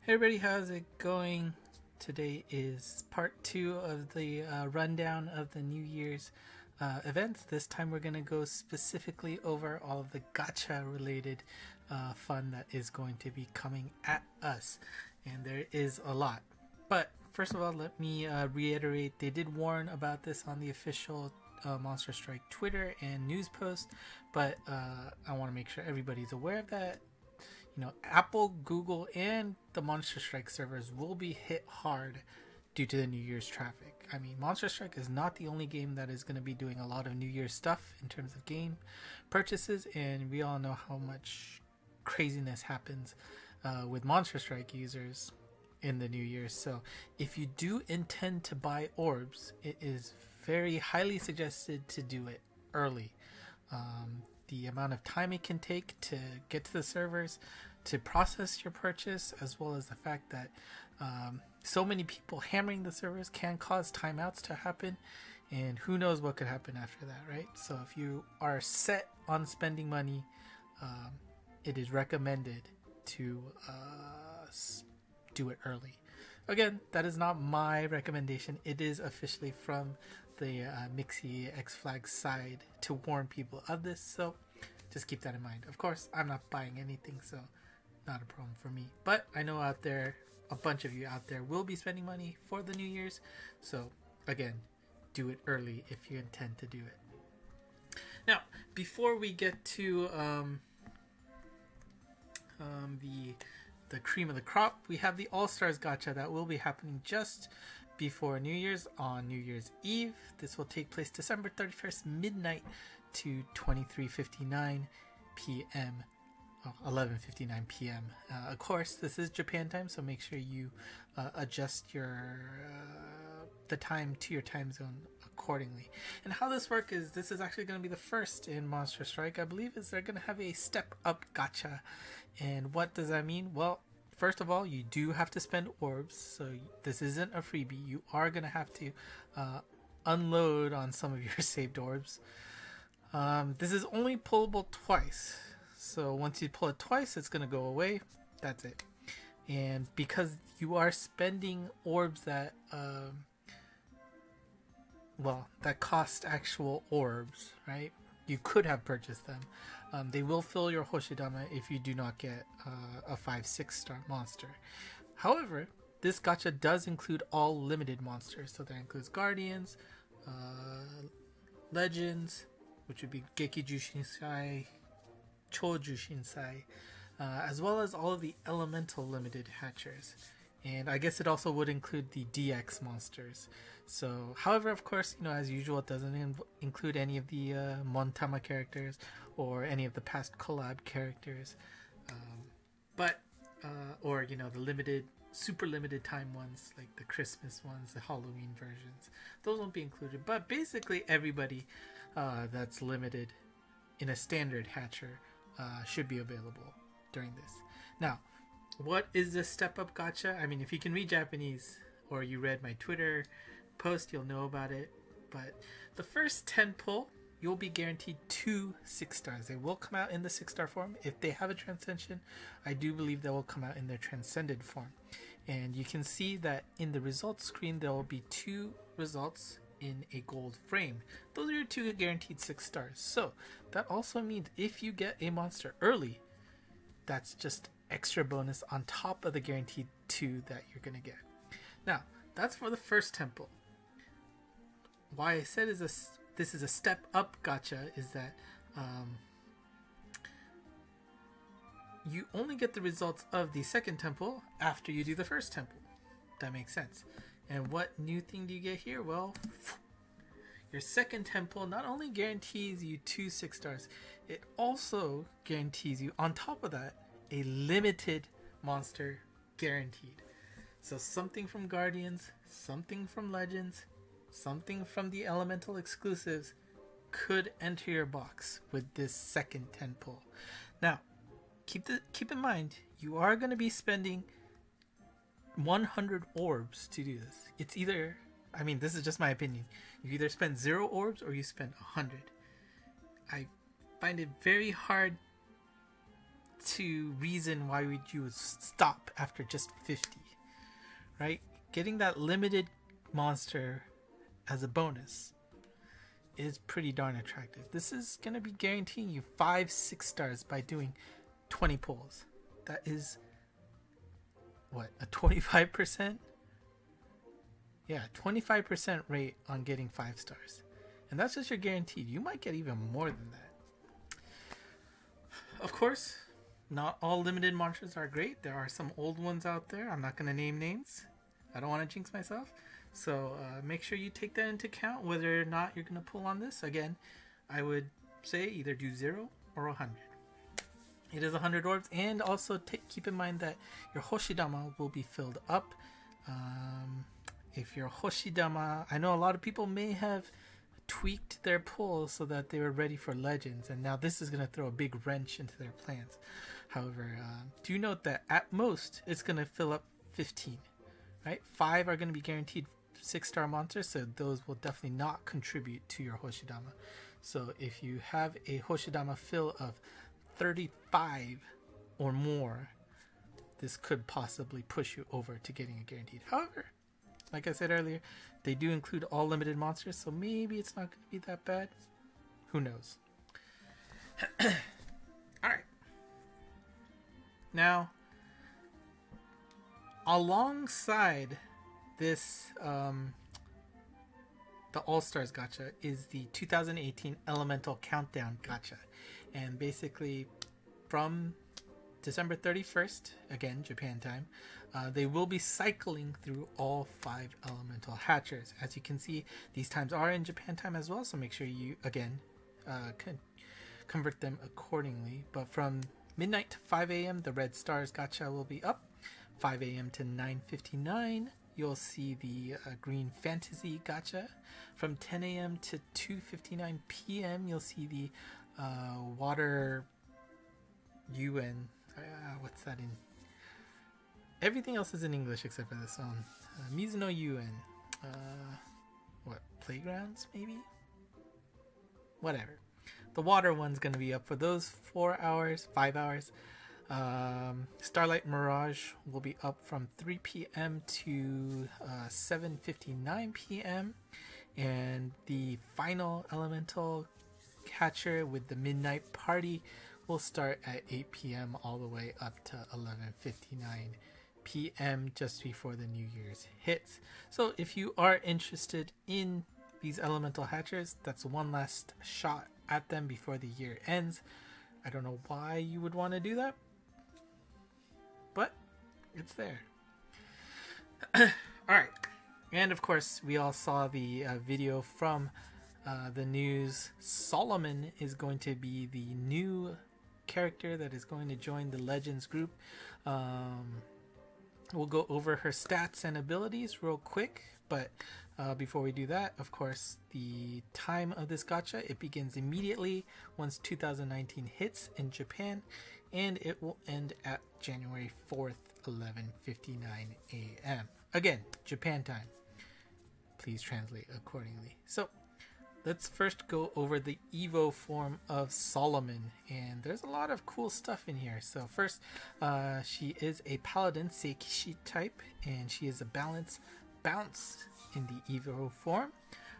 Hey everybody, how's it going? Today is part 2 of the rundown of the New Year's events. This time we're going to go specifically over all of the gacha related fun that is going to be coming at us. And there is a lot. But first of all, let me reiterate, they did warn about this on the official Monster Strike Twitter and news post, but I want to make sure everybody's aware of that. You know, Apple, Google, and the Monster Strike servers will be hit hard due to the New Year's traffic. I mean, Monster Strike is not the only game that is going to be doing a lot of New Year's stuff in terms of game purchases, and we all know how much craziness happens with Monster Strike users in the New Year. So if you do intend to buy orbs, it is very highly suggested to do it early. The amount of time it can take to get to the servers, to process your purchase, as well as the fact that so many people hammering the servers can cause timeouts to happen, and who knows what could happen after that, right? So if you are set on spending money, it is recommended to do it early. Again, that is not my recommendation. It is officially from the Mixie X Flag side to warn people of this, so just keep that in mind. Of course, I'm not buying anything, so not a problem for me. But I know out there, a bunch of you out there will be spending money for the New Year's, so again, do it early if you intend to do it. Now, before we get to the cream of the crop, we have the All-Stars Gacha that will be happening just before New Year's on New Year's Eve. This will take place December 31st midnight to 23:59 p.m. 11:59 p.m. Of course, this is Japan time, so make sure you adjust your the time to your time zone accordingly. And how this works is, this is actually going to be the first in Monster Strike, I believe, is they're going to have a step up gacha. And what does that mean? Well, first of all, you do have to spend orbs, so this isn't a freebie. You are going to have to unload on some of your saved orbs. This is only pullable twice, so once you pull it twice, it's going to go away. That's it. And because you are spending orbs that that cost actual orbs, right? You could have purchased them. They will fill your Hoshidama if you do not get a 5-6 star monster. However, this gacha does include all limited monsters, so that includes Guardians, Legends, which would be Geki Jushinsai, Choju Shinsai, as well as all of the elemental limited hatchers. And I guess it also would include the DX monsters. So, however, of course, you know, as usual, it doesn't include any of the Montama characters or any of the past collab characters, or you know, the limited, super limited time ones like the Christmas ones, the Halloween versions. Those won't be included. But basically, everybody that's limited in a standard hatcher should be available during this. Now, what is this step up gacha? I mean, if you can read Japanese or you read my Twitter post, you'll know about it. But the first 10 pull, you'll be guaranteed 2 6 stars. They will come out in the 6-star form. If they have a transcension, I do believe they will come out in their transcended form. And you can see that in the results screen, there will be 2 results in a gold frame. Those are your 2 guaranteed 6 stars. So that also means if you get a monster early, that's just extra bonus on top of the guaranteed 2 that you're gonna get. Now, that's for the first temple. Why I said this is a step up gacha is that you only get the results of the second temple after you do the first temple. That makes sense. And what new thing do you get here? Well, your second temple not only guarantees you 2 6 stars, it also guarantees you, on top of that, a limited monster guaranteed. So something from Guardians, something from Legends, something from the Elemental exclusives could enter your box with this second 10 pull. Now, keep in mind, you are going to be spending 100 orbs to do this. It's either, I mean, this is just my opinion, you either spend 0 orbs or you spend 100. I find it very hard to reason why you would stop after just 50, right? Getting that limited monster as a bonus is pretty darn attractive. This is going to be guaranteeing you 5-6 stars by doing 20 pulls. That is, what, a 25%? Yeah, 25% rate on getting 5 stars. And that's just your guaranteed. You might get even more than that. Of course, not all limited monsters are great. There are some old ones out there. I'm not going to name names. I don't want to jinx myself. So make sure you take that into account whether or not you're going to pull on this. Again, I would say either do 0 or 100. It is 100 orbs, and also keep in mind that your Hoshidama will be filled up. If your Hoshidama, I know a lot of people may have tweaked their pulls so that they were ready for Legends, and now this is going to throw a big wrench into their plans. However, do note that at most it's going to fill up 15, right? 5 are going to be guaranteed 6-star monsters, so those will definitely not contribute to your Hoshidama. So if you have a Hoshidama fill of 35 or more, this could possibly push you over to getting a guaranteed. However, like I said earlier, they do include all limited monsters, so maybe it's not going to be that bad. Who knows? Alright. Now, alongside this, the All-Stars Gacha is the 2018 Elemental Countdown Gacha. And basically, from December 31st, again, Japan time, they will be cycling through all 5 elemental hatchers. As you can see, these times are in Japan time as well, so make sure you, again, can convert them accordingly. But from midnight to 5 a.m., the Red Stars Gacha will be up. 5 a.m. to 9:59, you'll see the Green Fantasy Gacha. From 10 a.m. to 2:59 p.m., you'll see the Water UN. What's that in? Everything else is in English except for this one. Mizuno UN. What? Playgrounds, maybe? Whatever. The water one's going to be up for those 4 hours, 5 hours. Starlight Mirage will be up from 3 p.m. to 7:59 p.m. And the final elemental catcher with the Midnight Party will start at 8 p.m. all the way up to 11:59 p.m. just before the New Year's hits. So if you are interested in these elemental hatchers, that's one last shot at them before the year ends. I don't know why you would want to do that, but it's there. Alright, and of course we all saw the video from the news. Solomon is going to be the new character that is going to join the Legends group. We'll go over her stats and abilities real quick, but before we do that, of course, the time of this gacha, it begins immediately once 2019 hits in Japan, and it will end at January 4th, 11:59 a.m. Again, Japan time. Please translate accordingly. So let's first go over the Evo form of Solomon, and there's a lot of cool stuff in here. So first, she is a Paladin Seikishi type, and she is a bounce in the Evo form.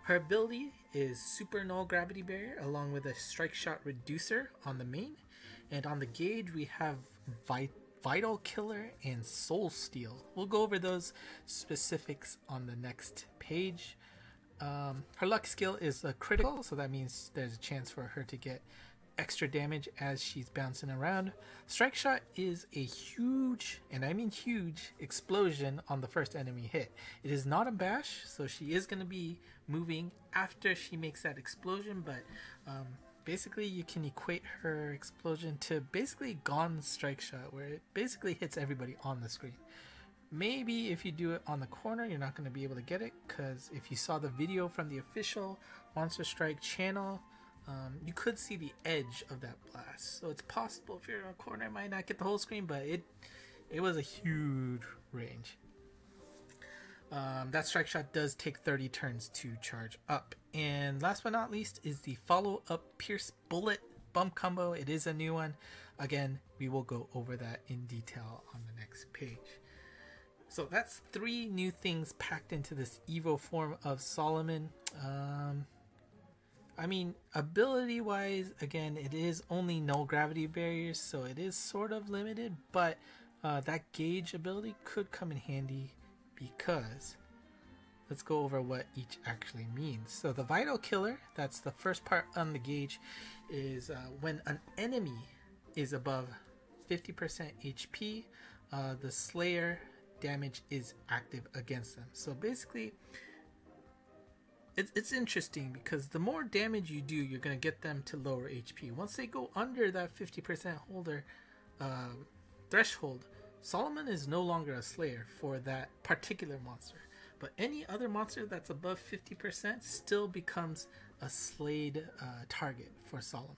Her ability is Super Null Gravity Barrier along with a Strike Shot Reducer on the main, and on the gauge we have Vital Killer and Soul Steal. We'll go over those specifics on the next page. Her luck skill is a critical, so that means there's a chance for her to get extra damage as she's bouncing around. Strike Shot is a huge, and I mean huge, explosion on the first enemy hit. It is not a bash, so she is going to be moving after she makes that explosion, but basically you can equate her explosion to basically Gon's Strike Shot, where it basically hits everybody on the screen. Maybe if you do it on the corner, you're not going to be able to get it, because if you saw the video from the official Monster Strike channel, you could see the edge of that blast. So it's possible if you're in a corner, it might not get the whole screen, but it was a huge range. That Strike Shot does take 30 turns to charge up. And last but not least is the follow-up Pierce Bullet bump combo. It is a new one. Again, we will go over that in detail on the next page. So that's 3 new things packed into this Evo form of Solomon. I mean, ability wise, again, it is only null gravity barriers, so it is sort of limited, but that gauge ability could come in handy because let's go over what each actually means. So the Vital Killer, that's the first part on the gauge, is when an enemy is above 50% HP, the Slayer damage is active against them. So basically, it's interesting because the more damage you do, you're going to get them to lower HP. Once they go under that 50% holder threshold, Solomon is no longer a Slayer for that particular monster. But any other monster that's above 50% still becomes a slayed target for Solomon.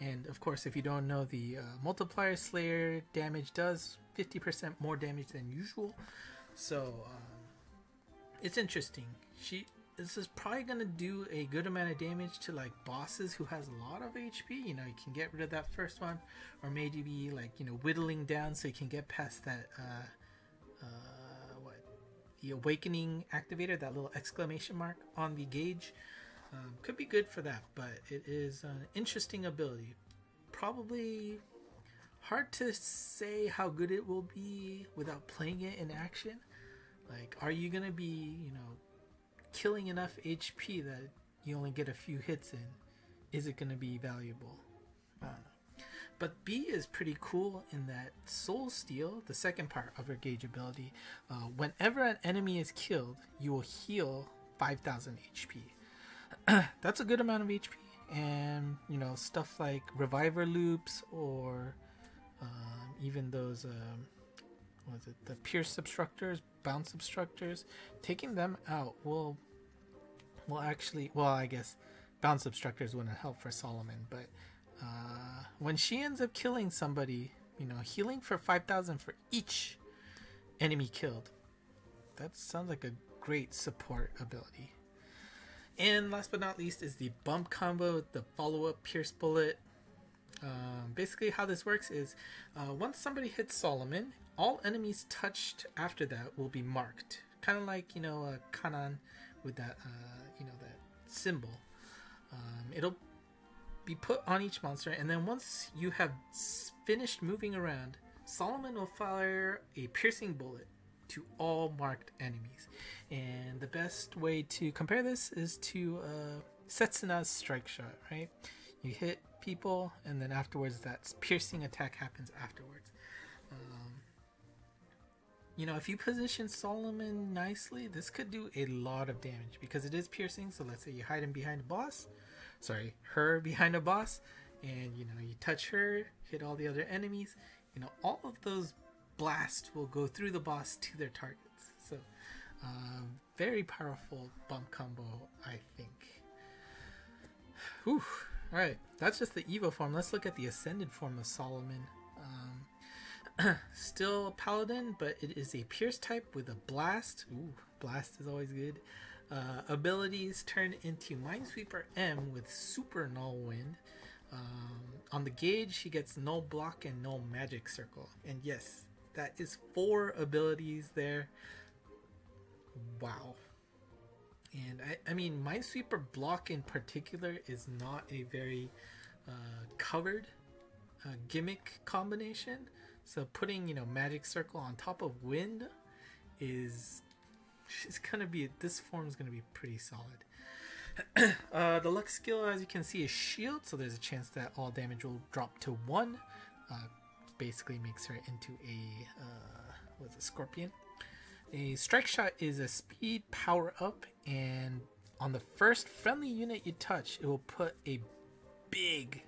And of course, if you don't know, the multiplier Slayer damage does 50% more damage than usual. So it's interesting. This is probably going to do a good amount of damage to like bosses who has a lot of HP. You know, you can get rid of that first one, or maybe be like, you know, whittling down so you can get past that the awakening activator, that little exclamation mark on the gauge. Could be good for that, but it is an interesting ability. Probably hard to say how good it will be without playing it in action. Like, are you gonna be, you know, killing enough HP that you only get a few hits in? Is it gonna be valuable? I don't know. But B is pretty cool in that Soul Steal, the second part of her gauge ability, whenever an enemy is killed, you will heal 5,000 HP. That's a good amount of HP, and you know, stuff like reviver loops or even those what is it, the pierce obstructors, bounce obstructors, taking them out will actually, well, I guess bounce obstructors wouldn't help for Solomon, but when she ends up killing somebody, you know, healing for 5,000 for each enemy killed, that sounds like a great support ability. And last but not least is the bump combo, the follow-up Pierce Bullet. Basically how this works is once somebody hits Solomon, all enemies touched after that will be marked. Kind of like, you know, Kanan with that, you know, that symbol. It'll be put on each monster, and then once you have finished moving around, Solomon will fire a piercing bullet to all marked enemies. And the best way to compare this is to Setsuna's strike shot, right? You hit people, and then afterwards that piercing attack happens afterwards. You know, if you position Solomon nicely, this could do a lot of damage because it is piercing. So let's say you hide him behind a boss, her behind a boss, and you know, you touch her, hit all the other enemies, you know, all of those blasts will go through the boss to their targets. So very powerful bump combo, I think. Whew. Alright, that's just the Evo form. Let's look at the Ascended form of Solomon. Still a Paladin, but it is a Pierce type with a Blast. Ooh, Blast is always good. Abilities turn into Minesweeper M with Super Null Wind. On the gauge, she gets Null Block and Null Magic Circle. And yes, that is 4 abilities there. Wow. And I mean, Minesweeper Block in particular is not a very covered gimmick combination. So putting, you know, Magic Circle on top of Wind is gonna be, this form is gonna be pretty solid. The luck skill, as you can see, is Shield, so there's a chance that all damage will drop to 1. Basically makes her into a Scorpion. A Strike Shot is a speed power up, and on the first friendly unit you touch, it will put a big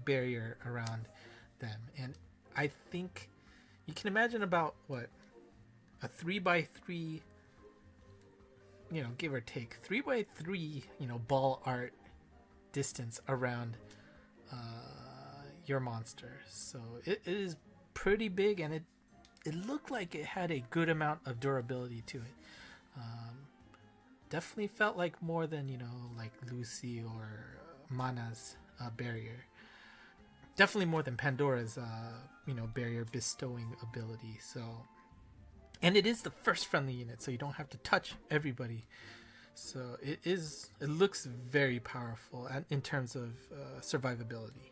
barrier around them. And I think you can imagine about what, a 3x3, you know, give or take 3x3, you know, ball art distance around your monster. So it is pretty big, and it looked like it had a good amount of durability to it. Definitely felt like more than, you know, like Lucy or Mana's barrier. Definitely more than Pandora's barrier bestowing ability. So, and it is the first friendly unit, so you don't have to touch everybody. So it looks very powerful in terms of survivability.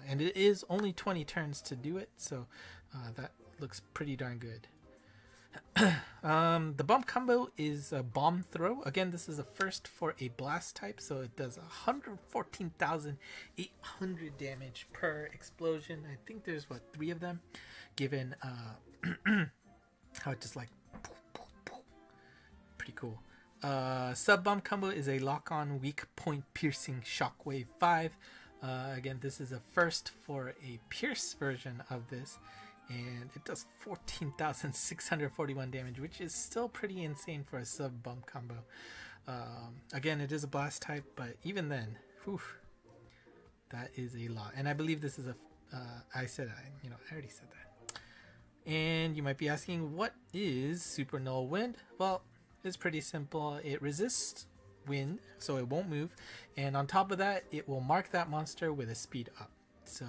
And it is only 20 turns to do it, so that looks pretty darn good. The bomb combo is a bomb throw. Again, this is a first for a blast type, so it does 114,800 damage per explosion. I think there's 3 of them, given how it just like pretty cool. Sub bomb combo is a lock-on weak point piercing shockwave 5. Again, this is a first for a pierce version of this, and it does 14,641 damage, which is still pretty insane for a sub bomb combo. Again, it is a blast type, but even then, whew, that is a lot. And I believe this is I already said that. And you might be asking, what is Super Null Wind? Well, it's pretty simple. It resists wind, so it won't move, and on top of that, it will mark that monster with a speed up. So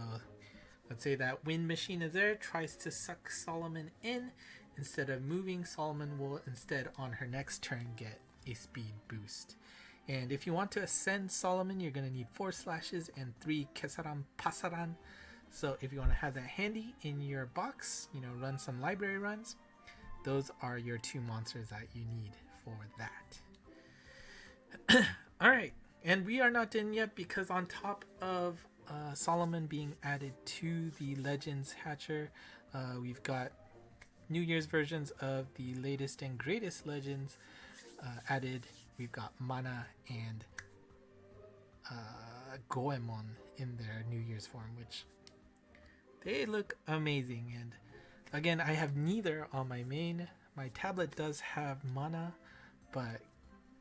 let's say that wind machine is there, tries to suck Solomon in. Instead of moving, Solomon will instead on her next turn get a speed boost. And if you want to ascend Solomon, you're going to need 4 slashes and 3 Kesaran Pasaran. So if you want to have that handy in your box, run some library runs, those are your 2 monsters that you need for that. Alright, and we are not done yet, because on top of Solomon being added to the Legends Hatcher, we've got New Year's versions of the latest and greatest Legends added. We've got Mana and Goemon in their New Year's form, which they look amazing. And again, I have neither on my main. My tablet does have Mana, but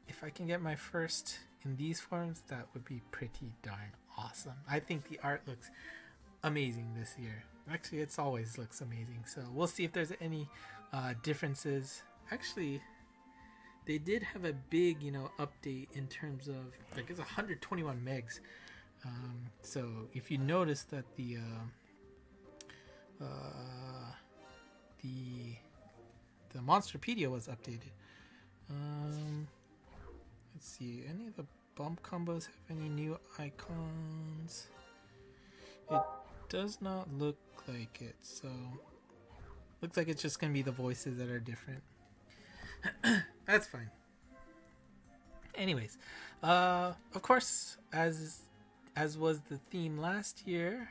if I can get my first in these forms, that would be pretty darn awesome. I think the art looks amazing this year. Actually, it's always looks amazing. So we'll see if there's any differences. Actually, they did have a big, update in terms of, like, it's 121 megs. So if you notice that the Monsterpedia was updated. Let's see, any of the bomb combos have any new icons? It does not look like it, so looks like it's just gonna be the voices that are different. That's fine. Anyways, of course, as was the theme last year,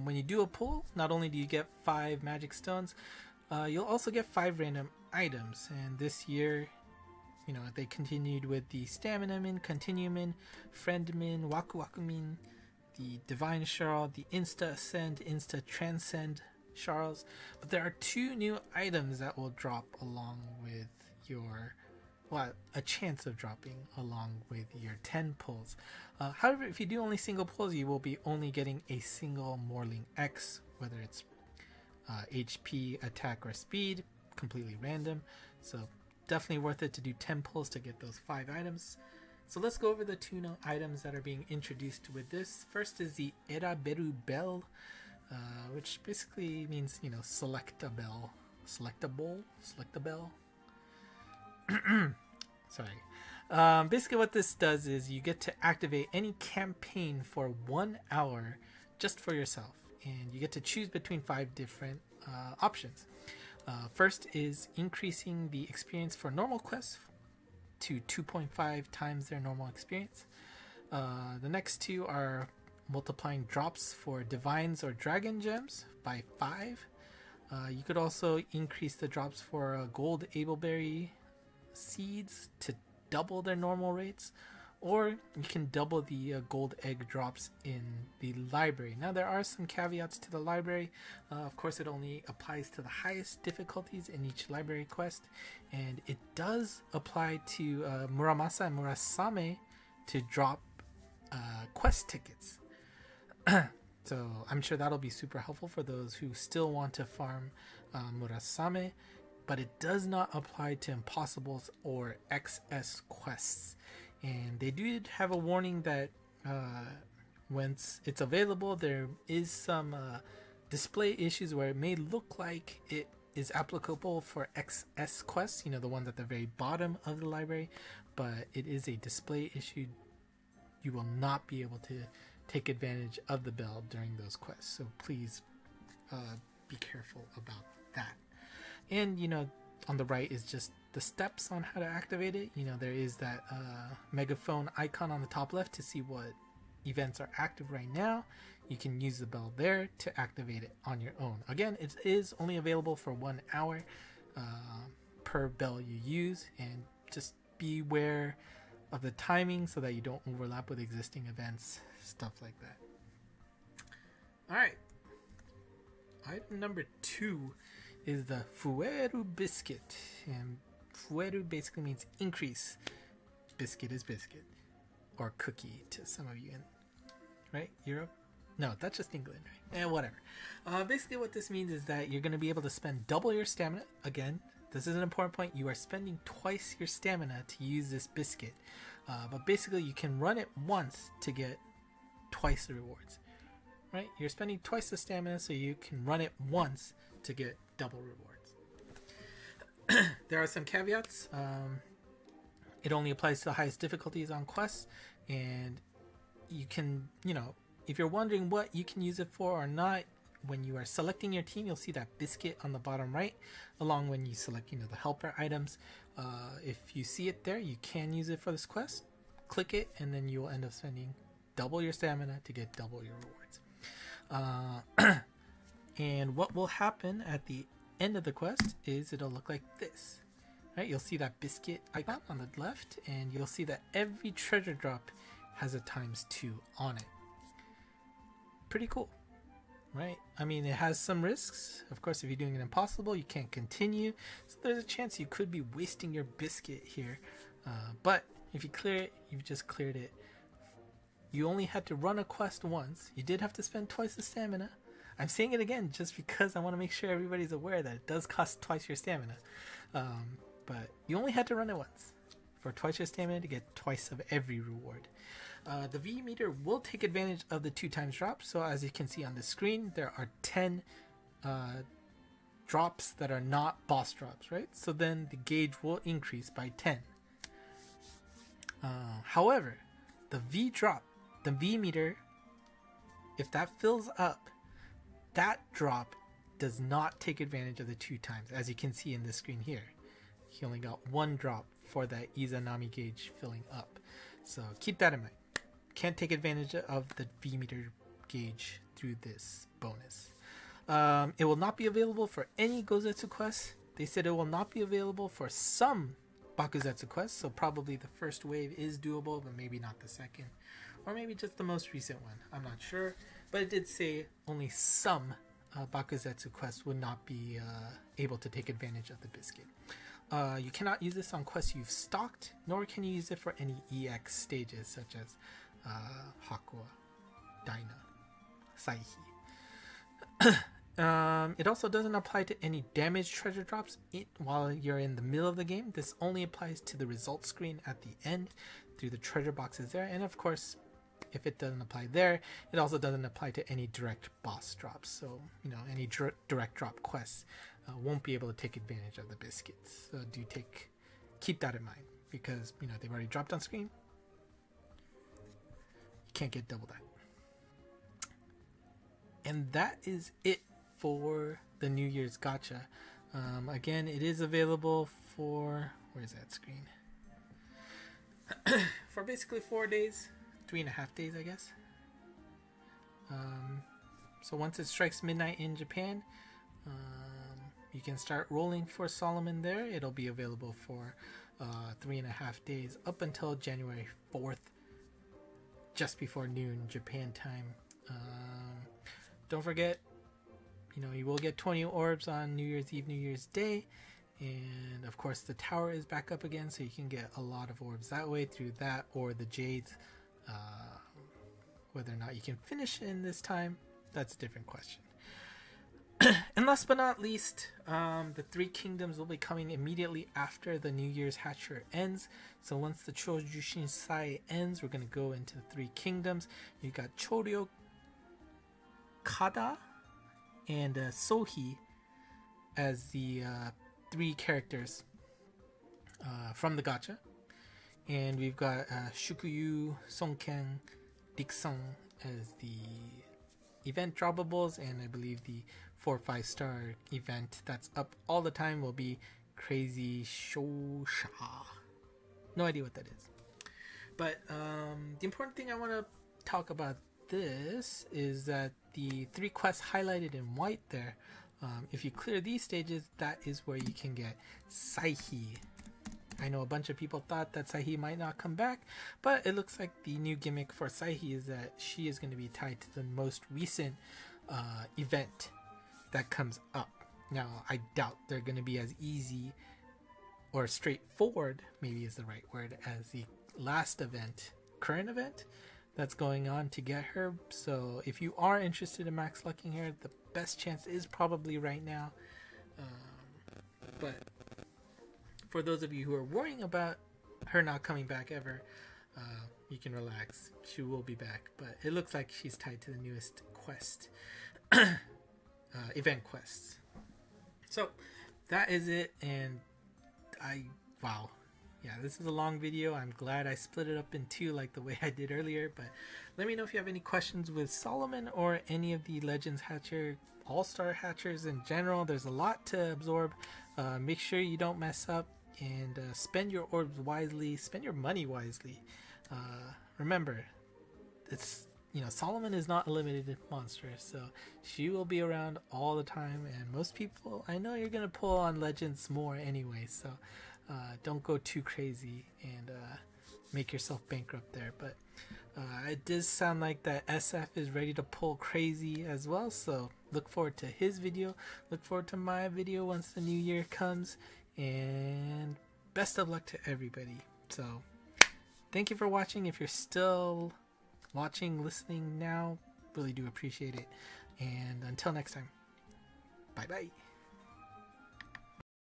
when you do a pull, not only do you get 5 magic stones, you'll also get 5 random items. And this year, they continued with the Stamina Min, Continue Min, Friend Min, Waku Waku Min, the Divine Sharl, the Insta Ascend, Insta Transcend Sharls. But there are 2 new items that will drop along with your, a chance of dropping along with your 10 pulls. However, if you do only single pulls, you will be only getting a single Morling X, whether it's HP, attack, or speed, completely random. So definitely worth it to do 10 pulls to get those 5 items. So let's go over the 2 items that are being introduced with this. First is the Eraberu Bell, which basically means, select a bell. Select a bell. Sorry. Basically what this does is you get to activate any campaign for 1 hour just for yourself. And you get to choose between 5 different options. First is increasing the experience for normal quests to 2.5 times their normal experience. The next 2 are multiplying drops for divines or dragon gems by 5. You could also increase the drops for gold ableberry seeds to double their normal rates, or you can double the gold egg drops in the library. Now there are some caveats to the library. Of course, it only applies to the highest difficulties in each library quest, and it does apply to Muramasa and Murasame to drop quest tickets. So I'm sure that'll be super helpful for those who still want to farm Murasame, but it does not apply to Impossibles or XS quests. And they did have a warning that once it's available, there is some display issues where it may look like it is applicable for XS quests, the ones at the very bottom of the library, but it is a display issue. You will not be able to take advantage of the bell during those quests, so please be careful about that. And on the right is just the steps on how to activate it. There is that megaphone icon on the top left to see what events are active right now. You can use the bell there to activate it on your own. Again, it is only available for 1 hour per bell you use, and just beware of the timing so that you don't overlap with existing events, stuff like that. Alright, item number 2 is the Fueru biscuit, and Fueru basically means increase. Biscuit is biscuit, or cookie to some of you in Europe. No, that's just England, right? Whatever. Basically what this means is that you're going to be able to spend double your stamina. Again, this is an important point. You are spending twice your stamina to use this biscuit. But basically you can run it once to get twice the rewards. Right? You're spending twice the stamina, so you can run it once to get double rewards. There are some caveats. It only applies to the highest difficulties on quests, and you can, if you're wondering what you can use it for or not, when you are selecting your team, you'll see that biscuit on the bottom right, along when you select, the helper items. If you see it there, you can use it for this quest. Click it, and then you will end up spending double your stamina to get double your rewards. And what will happen at the end of the quest is it'll look like this. Right? You'll see that biscuit icon on the left, and you'll see that every treasure drop has a ×2 on it. Pretty cool, right? I mean, it has some risks. Of course, if you're doing an impossible, you can't continue. So there's a chance you could be wasting your biscuit here. But if you clear it, you've just cleared it. You only had to run a quest once. You did have to spend twice the stamina. I'm saying it again just because I want to make sure everybody's aware that it does cost twice your stamina. But you only had to run it once for twice your stamina to get twice of every reward. The V meter will take advantage of the 2x drop. So as you can see on the screen, there are 10 drops that are not boss drops, right? So then the gauge will increase by 10. However, the V meter, if that fills up, that drop does not take advantage of the 2x, as you can see in the screen here. He only got 1 drop for that Izanami gauge filling up. So keep that in mind. Can't take advantage of the V meter gauge through this bonus. It will not be available for any Gozetsu quests. They said it will not be available for some Bakuzetsu quests, so probably the first wave is doable, but maybe not the second. Or maybe just the most recent one. I'm not sure. But it did say only some Bakuzetsu quests would not be able to take advantage of the biscuit. You cannot use this on quests you've stocked, nor can you use it for any EX stages such as Hakua, Daina, Saihi. It also doesn't apply to any damaged treasure drops while you're in the middle of the game. This only applies to the results screen at the end through the treasure boxes there. And of course, if it doesn't apply there, it also doesn't apply to any direct boss drops. So, any direct drop quests won't be able to take advantage of the biscuits. So keep that in mind, because, they've already dropped on screen. You can't get double that. And that is it for the New Year's Gacha. Again, it is available for, where's that screen? For basically 4 days, 3.5 days, I guess. So once it strikes midnight in Japan, you can start rolling for Solomon there. It'll be available for 3.5 days up until January 4th, just before noon Japan time. Don't forget, you will get 20 orbs on New Year's Eve, New Year's Day. And of course the tower is back up again, so you can get a lot of orbs that way through that or the jades. Whether or not you can finish in this time, that's a different question. And last but not least, the Three Kingdoms will be coming immediately after the New Year's Hatcher ends. So once the Chojushin Sai ends, we're going to go into the Three Kingdoms. You got Choryo Kada and Sohi as the three characters from the gacha. And we've got Shukuyu, Sonken, Rikson as the event dropables, and I believe the 4-5 star event that's up all the time will be Crazy Shosha. No idea what that is. But the important thing I want to talk about this is that the 3 quests highlighted in white there, if you clear these stages, that is where you can get Saihi. I know a bunch of people thought that Saihi might not come back, but it looks like the new gimmick for Saihi is that she is going to be tied to the most recent event that comes up. Now, I doubt they're going to be as easy or straightforward, maybe is the right word, as the last event, current event that's going on to get her. So if you are interested in max lucking her, the best chance is probably right now. But for those of you who are worrying about her not coming back ever, you can relax. She will be back, but it looks like she's tied to the newest quest, event quests. So that is it, and wow. Yeah, this is a long video. I'm glad I split it up in 2 like the way I did earlier, but let me know if you have any questions with Solomon or any of the Legends Hatcher, All-Star Hatchers in general. There's a lot to absorb. Make sure you don't mess up, and spend your orbs wisely, spend your money wisely. Remember, it's, you know, Solomon is not a limited monster, so she will be around all the time, and most people, I know you're gonna pull on Legends more anyway, so don't go too crazy and make yourself bankrupt there. But it does sound like that SF is ready to pull crazy as well, so look forward to his video, look forward to my video once the new year comes, and best of luck to everybody. So thank you for watching. If you're still watching, listening now, really do appreciate it, and until next time, bye bye.